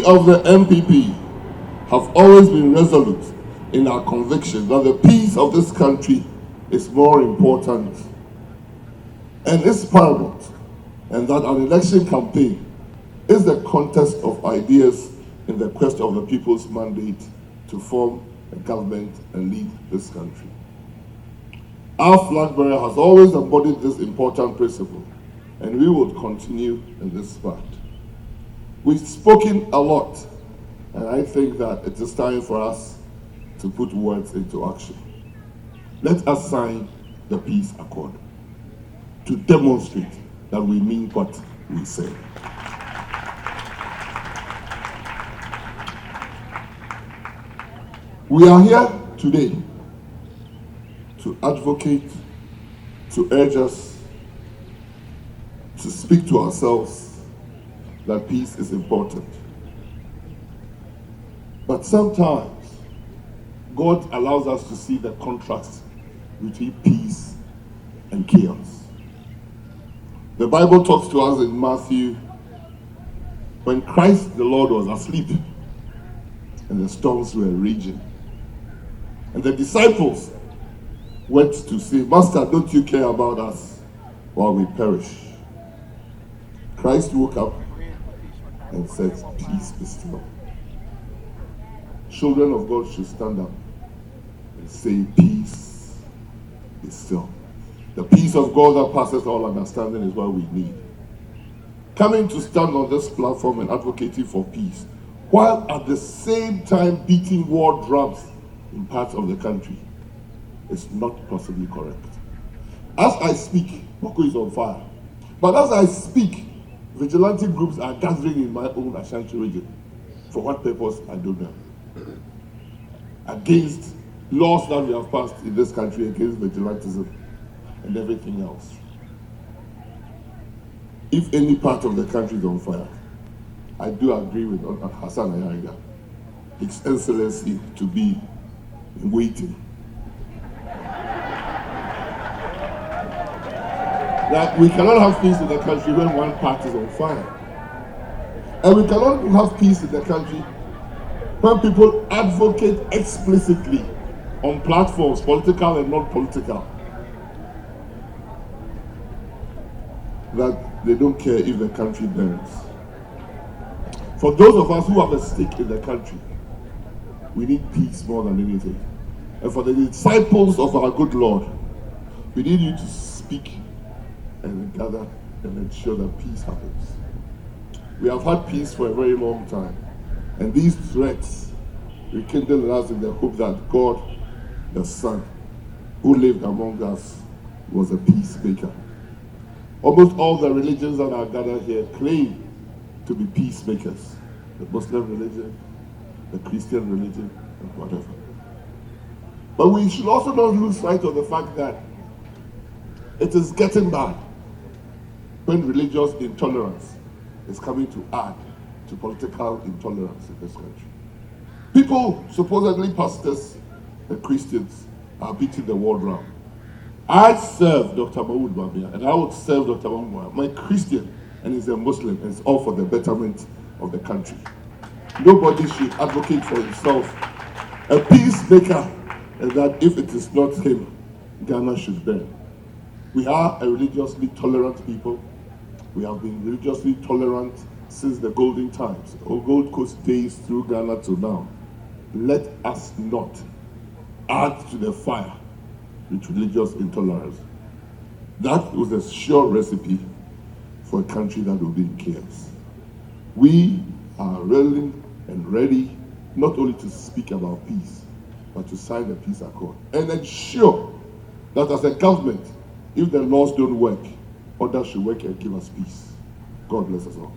of the MPP have always been resolute in our conviction that the peace of this country is more important and is paramount, and that an election campaign is the contest of ideas in the quest of the people's mandate to form a government and lead this country. Our flag bearer has always embodied this important principle, and we will continue in this path. We've spoken a lot, and I think that it is time for us to put words into action. Let us sign the peace accord to demonstrate that we mean what we say. We are here today to advocate, to urge us, to speak to ourselves that peace is important. But sometimes God allows us to see the contrast between peace and chaos. The Bible talks to us in Matthew when Christ the Lord was asleep and the storms were raging. And the disciples went to say, "Master, don't you care about us while we perish?" Christ woke up and said, "Peace be still." Children of God should stand up and say, "Peace be still." The peace of God that passes all understanding is what we need. Coming to stand on this platform and advocating for peace, while at the same time beating war drums in parts of the country, is not possibly correct. As I speak, Boko is on fire. But as I speak, vigilante groups are gathering in my own Ashanti region. For what purpose, I don't know. Against laws that we have passed in this country against vigilantism and everything else. If any part of the country is on fire, I do agree with Hassan Ayariga, His Excellency, to be waiting. That we cannot have peace in the country when one part is on fire. And we cannot have peace in the country when people advocate explicitly on platforms, political and non-political, that they don't care if the country burns. For those of us who have a stake in the country, we need peace more than anything. And for the disciples of our good Lord, we need you to speak and gather and ensure that peace happens. We have had peace for a very long time, and these threats rekindle us in the hope that God, the Son, who lived among us, was a peacemaker. Almost all the religions that are gathered here claim to be peacemakers. The Muslim religion, the Christian religion, and whatever. But we should also not lose sight of the fact that it is getting bad when religious intolerance is coming to add to political intolerance in this country. People, supposedly pastors and Christians, are beating the war drum. I serve Dr. Mahmoud Babia, and I would serve Dr. Mahmoud. My Christian, and he's a Muslim, and it's all for the betterment of the country. Nobody should advocate for himself a peacemaker, and that if it is not him, Ghana should burn. We are a religiously tolerant people. We have been religiously tolerant since the golden times, or Gold Coast days through Ghana to now. Let us not add to the fire with religious intolerance. That was a sure recipe for a country that will be in chaos. We are willing and ready not only to speak about peace, but to sign the peace accord and ensure that as a government, if the laws don't work, others should work and give us peace. God bless us all.